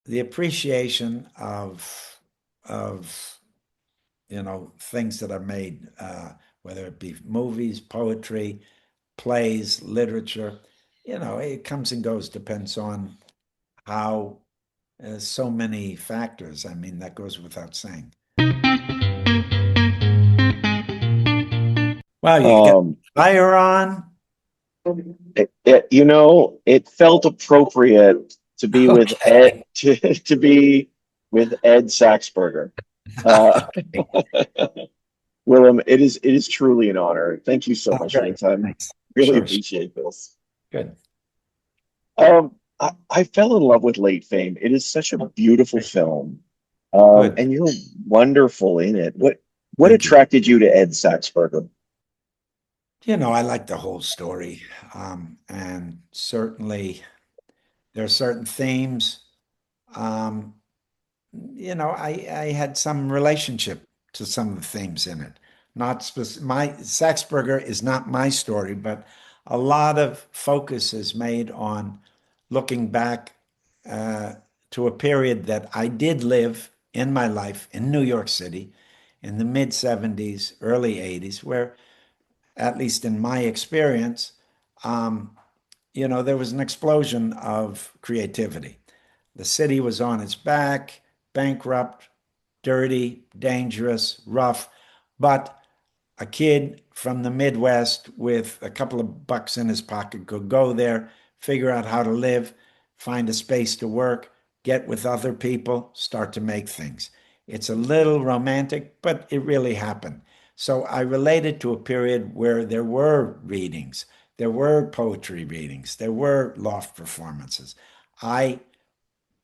the appreciation of things that are made, whether it be movies, poetry, plays, literature. It comes and goes, depends on how so many factors. I mean, that goes without saying. Wow, you got Um, fire on. it felt appropriate to be with Ed Okay. to be with Ed Saxberger. Uh, Okay. Willem, it is truly an honor. Thank you so Oh, much for the great. time. Thanks. Really Sure, sure. appreciate this. Good. I fell in love with Late Fame. It is such a beautiful Great. film, Good. and you're wonderful in it. What Thank you. attracted you to Ed Saxberger? I like the whole story. And certainly there are certain themes. Um, I had some relationship to some of the themes in it. Not my Saxberger is not my story, but a lot of focus is made on looking back uh, to a period that I did live in my life in New York City in the mid 70s, early 80s, where, at least in my experience, um, there was an explosion of creativity. The city was on its back, bankrupt, dirty, dangerous, rough, but a kid from the Midwest with a couple of bucks in his pocket could go there, figure out how to live, find a space to work, get with other people, start to make things. It's a little romantic, but it really happened. So I related to a period where there were readings, there were poetry readings, there were loft performances. I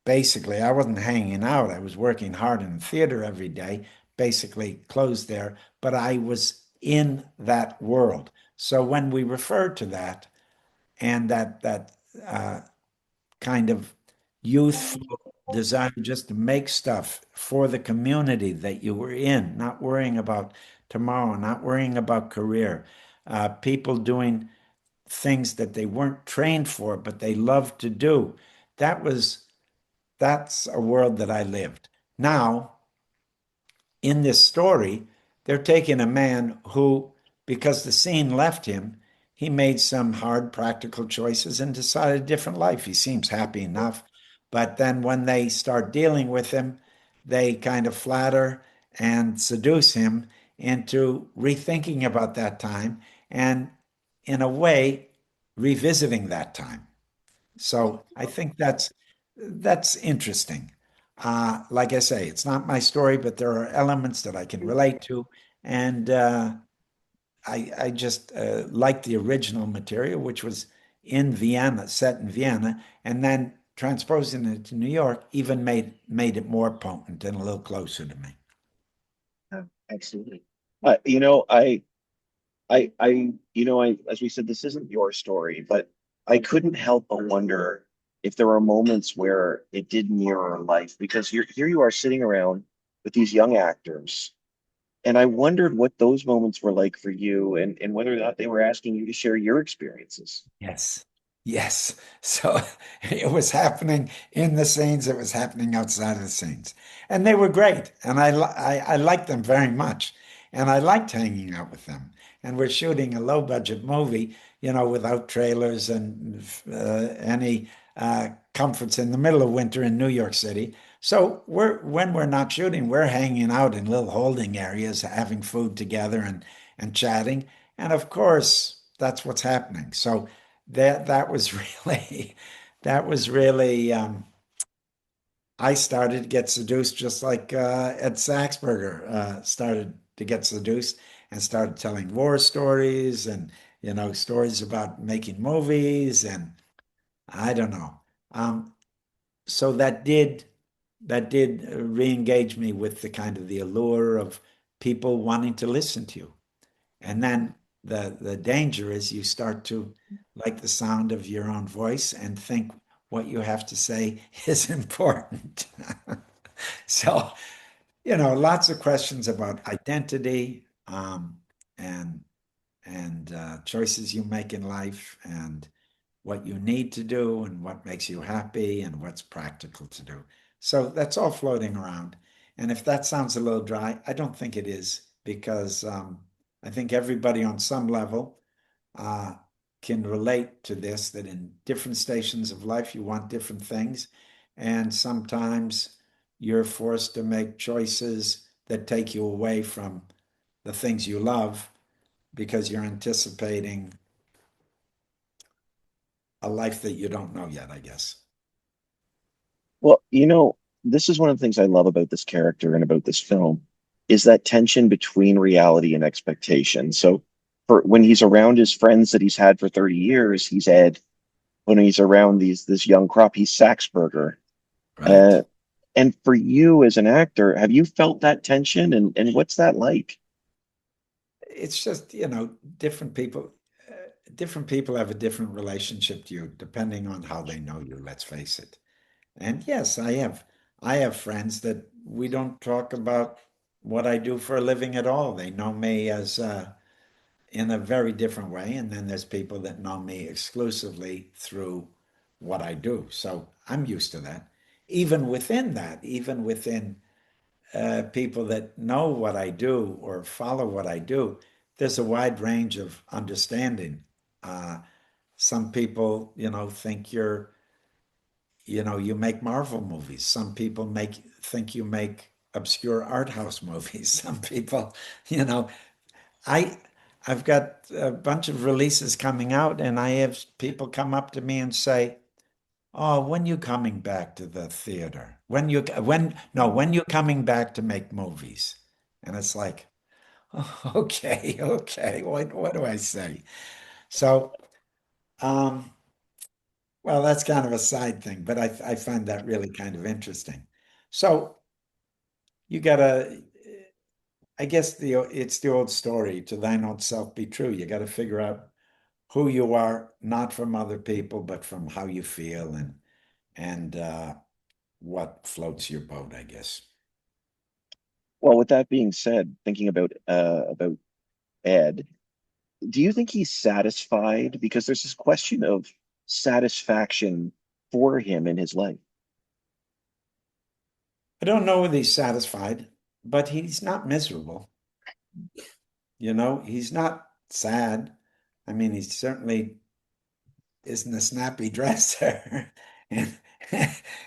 I wasn't hanging out. I was working hard in the theater every day, basically closed there, but I was in that world. So when we refer to that and that uh, kind of youthful desire just to make stuff for the community that you were in, not worrying about tomorrow, not worrying about career, people doing things that they weren't trained for, but they loved to do. That was that's a world that I lived. Now, in this story, they're taking a man who, because the scene left him, he made some hard practical choices and decided a different life. He seems happy enough. But then when they start dealing with him, they kind of flatter and seduce him into rethinking about that time and, in a way, revisiting that time. So I think that's interesting. Like I say, it's not my story, but there are elements that I can relate to, and I just like the original material, which was in Vienna, set in Vienna, and then transposing it to New York even made it more potent and a little closer to me. Yeah, absolutely. Uh, you know, I, as we said, this isn't your story, but I couldn't help but wonder if there were moments where it did mirror life because here you are sitting around with these young actors, and I wondered what those moments were like for you and whether or not they were asking you to share your experiences. Yes. Yes. So it was happening in the scenes, it was happening outside of the scenes. And they were great. And I liked them very much. And I liked hanging out with them. And we're shooting a low budget movie, without trailers and any comforts in the middle of winter in New York City. So when we're not shooting, we're hanging out in little holding areas, having food together and chatting. And of course, that's what's happening. So that was really that was really I started to get seduced just like Ed Saxberger started to get seduced and started telling war stories and stories about making movies and I don't know. So that did re-engage me with the kind of the allure of people wanting to listen to you. And then the danger is you start to like the sound of your own voice and think what you have to say is important. So, lots of questions about identity, and choices you make in life and what you need to do and what makes you happy and what's practical to do. So that's all floating around. And if that sounds a little dry, I don't think it is because I think everybody on some level uh, can relate to this, that in different stations of life, you want different things. And sometimes you're forced to make choices that take you away from the things you love because you're anticipating a life that you don't know yet, I guess. Well, this is one of the things I love about this character and about this film is that tension between reality and expectation. So for when he's around his friends that he's had for 30 years, he's Ed. When he's around this young crop, he's Saxberger. Right. Uh, and for you as an actor, have you felt that tension and what's that like? It's just, uh, different people have a different relationship to you depending on how they know you, let's face it. And yes, I have friends that we don't talk about what I do for a living at all. They know me as in a very different way, and then there's people that know me exclusively through what I do. So I'm used to that. Even within that, even within people that know what I do or follow what I do, there's a wide range of understanding. Uh, some people, think you make Marvel movies. Some people think you make obscure art house movies. Some people, you know, I I've got a bunch of releases coming out, and I have people come up to me and say, "Oh, when you coming back to the theater? When you coming back to make movies?" And it's like, oh, okay, okay, what do I say? So, um, well, that's kind of a side thing, but I find that really kind of interesting. So you gotta, I guess it's the old story, to thine own self be true. You got to figure out who you are, not from other people, but from how you feel and what floats your boat, I guess. Well, with that being said, thinking about Ed, do you think he's satisfied? Because there's this question of satisfaction for him in his life. I don't know whether he's satisfied, but he's not miserable. He's not sad. I mean, he certainly isn't a snappy dresser. And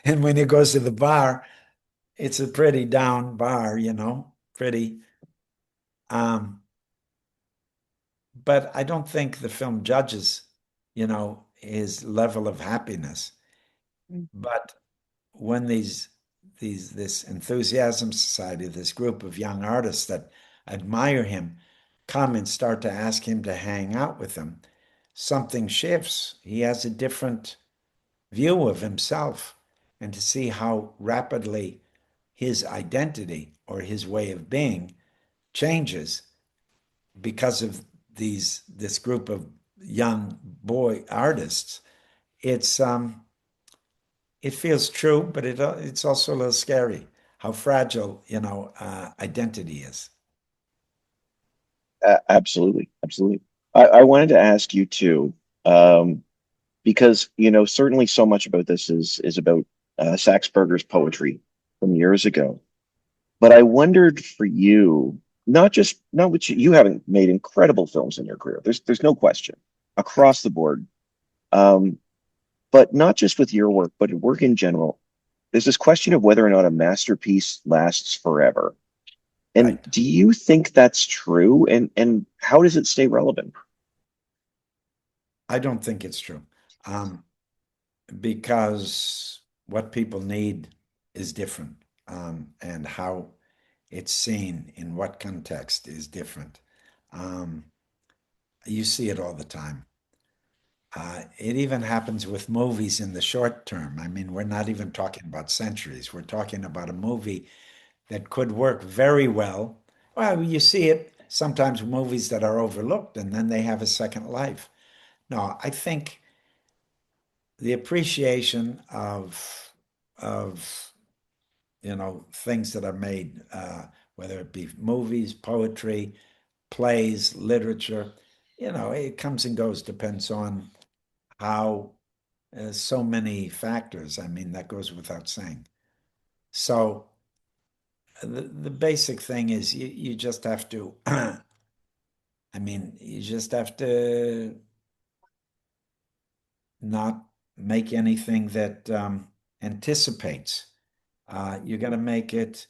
and when he goes to the bar, it's a pretty down bar, pretty um but I don't think the film judges, his level of happiness. But when this enthusiasm society, this group of young artists that admire him, come and start to ask him to hang out with them, something shifts. He has a different view of himself, and to see how rapidly his identity or his way of being changes because of this group of young boy artists. It's um it feels true, but it's also a little scary how fragile, identity is. Absolutely, absolutely. I wanted to ask you too, um, because certainly so much about this is about Saxberger's poetry from years ago. But I wondered for you, not what you haven't made incredible films in your career. There's no question across the board. Um, but not just with your work, but work in general. There's this question of whether or not a masterpiece lasts forever. And Right. do you think that's true? And how does it stay relevant? I don't think it's true. Um, because what people need is different, and how it's seen in what context is different. Um, you see it all the time. It even happens with movies in the short term. I mean, we're not even talking about centuries. We're talking about a movie that could work very well. Well, you see it sometimes with movies that are overlooked and then they have a second life. No, I think the appreciation of things that are made, whether it be movies, poetry, plays, literature, it comes and goes, depends on how so many factors. I mean, that goes without saying. So the basic thing is you just have to, I mean, you just have to not make anything that anticipates. You got to make it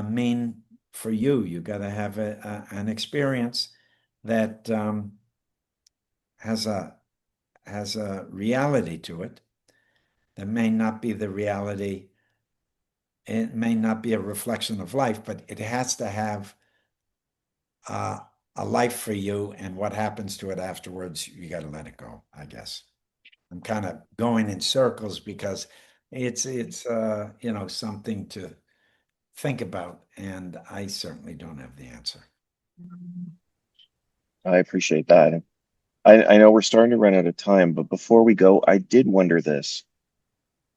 mean for you. You got to have an experience that has a has a reality to it that may not be the reality. It may not be a reflection of life, but it has to have uh, a life for you. And what happens to it afterwards, you got to let it go, I guess. I'm kind of going in circles because it's something to think about, and I certainly don't have the answer. I appreciate that. I know we're starting to run out of time, but before we go, I did wonder this.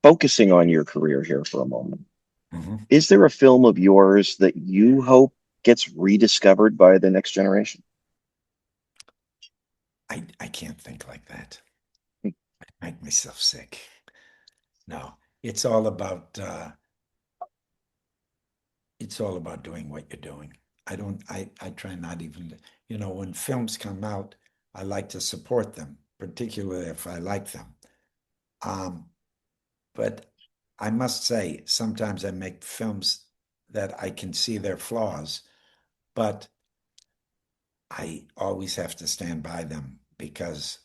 Focusing on your career here for a moment, Mhm. is there a film of yours that you hope gets rediscovered by the next generation? I can't think like that. I make myself sick. No, it's all about it's all about doing what you're doing. I try not even, when films come out, I like to support them, particularly if I like them. Um, but I must say, sometimes I make films that I can see their flaws, but I always have to stand by them because,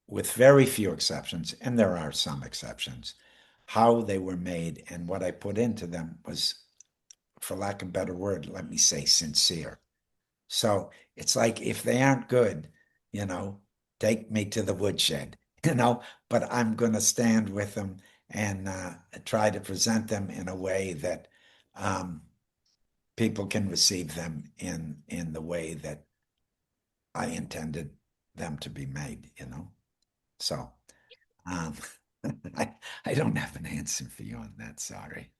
with very few exceptions, and there are some exceptions, how they were made and what I put into them was, for lack of a better word, let me say sincere. So it's like if they aren't good, you know, take me to the woodshed, but I'm going to stand with them and try to present them in a way that um, people can receive them in the way that I intended them to be made. So um, I, I don't have an answer for you on that. Sorry.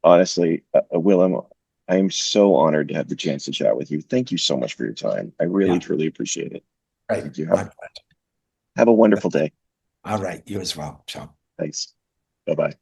Honestly, Willem, I am so honored to have the chance to chat with you. Thank you so much for your time. I really, Yeah, truly appreciate it. great. Thank you. My Have a wonderful day. All right. You as well. Ciao. Thanks. Bye bye.